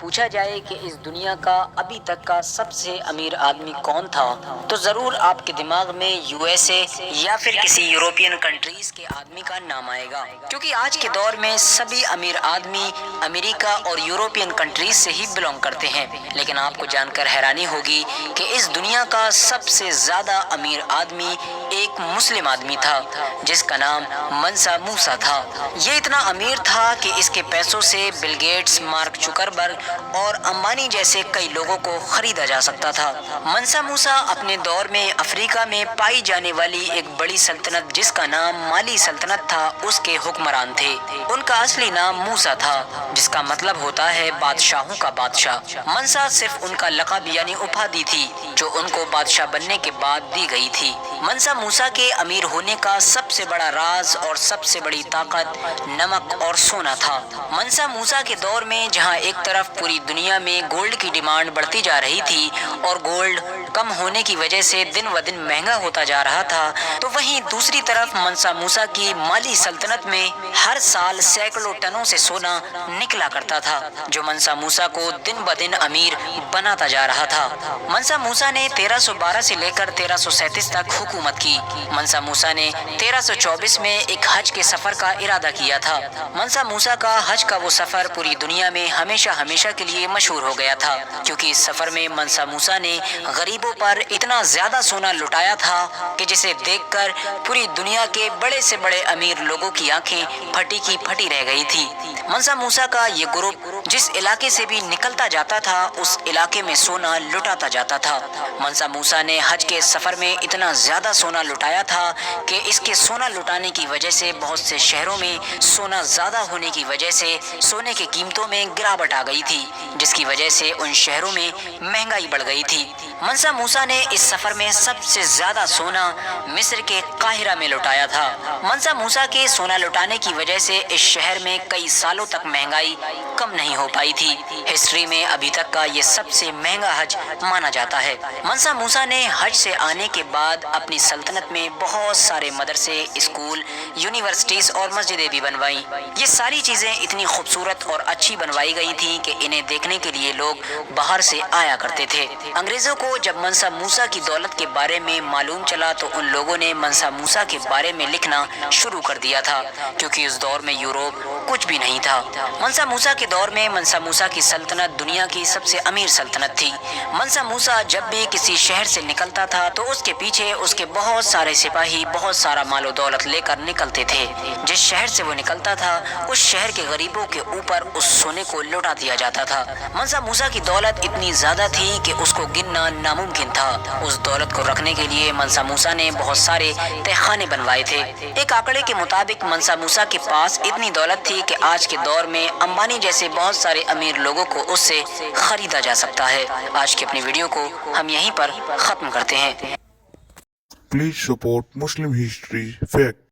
پوچھا جائے کہ اس دنیا کا ابھی تک کا سب سے امیر آدمی کون تھا تو ضرور آپ کے دماغ میں یو ایس اے یا پھر کسی یوروپین کنٹریز کے آدمی کا نام آئے گا، کیونکہ آج کے دور میں سبھی امیر آدمی امریکہ اور یوروپین کنٹریز سے ہی بلونگ کرتے ہیں۔ لیکن آپ کو جان کر حیرانی ہوگی کہ اس دنیا کا سب سے زیادہ امیر آدمی ایک مسلم آدمی تھا جس کا نام منسا موسیٰ تھا۔ یہ اتنا امیر تھا کہ اس کے پیسوں سے بل گیٹس، مارک زکربرگ اور امبانی جیسے کئی لوگوں کو خریدا جا سکتا تھا۔ منسا موسیٰ اپنے دور میں افریقہ میں پائی جانے والی ایک بڑی سلطنت جس کا نام مالی سلطنت تھا اس کے حکمران تھے۔ ان کا اصلی نام موسیٰ تھا جس کا مطلب ہوتا ہے بادشاہوں کا بادشاہ۔ منسا صرف ان کا لقب یعنی اپادھی تھی جو ان کو بادشاہ بننے کے بعد دی گئی تھی۔ منسا موسیٰ کے امیر ہونے کا سب سے بڑا راز اور سب سے بڑی طاقت نمک اور سونا تھا۔ منسا موسیٰ کے دور میں جہاں ایک طرف پوری دنیا میں گولڈ کی ڈیمانڈ بڑھتی جا رہی تھی اور گولڈ کم ہونے کی وجہ سے دن و دن مہنگا ہوتا جا رہا تھا، تو وہیں دوسری طرف منسا موسیٰ کی مالی سلطنت میں ہر سال سینکڑوں ٹنوں سے سونا نکلا کرتا تھا جو منسا موسیٰ کو دن بدن امیر بناتا جا رہا تھا۔ منسا موسیٰ نے 1312 سے لے کر 1337 تک حکومت کی۔ منسا موسیٰ نے 1324 میں ایک حج کے سفر کا ارادہ کیا تھا۔ منسا موسیٰ کا حج کا وہ سفر پوری دنیا میں ہمیشہ کے لیے مشہور ہو گیا تھا، کیونکہ اس سفر میں منسا موسیٰ نے غریبوں پر اتنا زیادہ سونا لٹایا تھا کہ جسے دیکھ کر پوری دنیا کے بڑے سے بڑے امیر لوگوں کی آنکھیں پھٹی کی پھٹی رہ گئی تھی۔ منسا موسیٰ کا یہ گروپ جس علاقے سے بھی نکلتا جاتا تھا اس علاقے میں سونا لٹاتا جاتا تھا۔ منسا موسیٰ نے حج کے سفر میں اتنا زیادہ سونا لٹایا تھا کہ اس کے سونا لٹانے کی وجہ سے بہت سے شہروں میں سونا زیادہ ہونے کی وجہ سے سونے کی قیمتوں میں گراوٹ آ گئی تھی، جس کی وجہ سے ان شہروں میں مہنگائی بڑھ گئی تھی۔ منسا موسیٰ نے اس سفر میں سب سے زیادہ سونا مصر کے قاہرہ میں لٹایا تھا۔ منسا موسیٰ کے سونا لٹانے کی وجہ سے اس شہر میں کئی سالوں تک مہنگائی کم نہیں ہو پائی تھی۔ ہسٹری میں ابھی تک کا یہ سب سے مہنگا حج مانا جاتا ہے۔ منسا موسیٰ نے حج سے آنے کے بعد اپنی سلطنت میں بہت سارے مدرسے، اسکول، یونیورسٹیز اور مسجدیں بھی بنوائیں۔ یہ ساری چیزیں اتنی خوبصورت اور اچھی بنوائی گئی تھیں کہ انہیں دیکھنے کے لیے لوگ باہر سے آیا کرتے تھے۔ انگریزوں کو جب منسا موسیٰ کی دولت کے بارے میں معلوم چلا تو ان لوگوں نے منسا موسیٰ کے بارے میں لکھنا شروع کر دیا تھا، کیونکہ اس دور میں یوروپ کچھ بھی نہیں تھا۔ منسا موسیٰ کے دور میں منسا موسیٰ کی سلطنت دنیا کی سب سے امیر سلطنت تھی۔ منسا موسیٰ جب بھی کسی شہر سے نکلتا تھا تو اس کے پیچھے اس کے بہت سارے سپاہی بہت سارا مال و دولت لے کر نکلتے تھے۔ جس شہر سے وہ نکلتا تھا اس شہر کے غریبوں کے اوپر اس سونے کو لوٹا دیا جاتا تھا۔ منسا موسیٰ کی دولت اتنی زیادہ تھی کہ اس کو گننا ناممکن تھا۔ اس دولت کو رکھنے کے لیے منسا موسیٰ نے بہت سارے تہخانے بنوائے تھے۔ ایک آنکڑے کے مطابق منسا موسیٰ کے پاس اتنی دولت تھی کہ آج کے دور میں امبانی جیسے بہت سارے امیر لوگوں کو اس سے خریدا جا سکتا ہے۔ آج کی اپنی ویڈیو کو ہم یہیں پر ختم کرتے ہیں۔ Please support Muslim History Fact.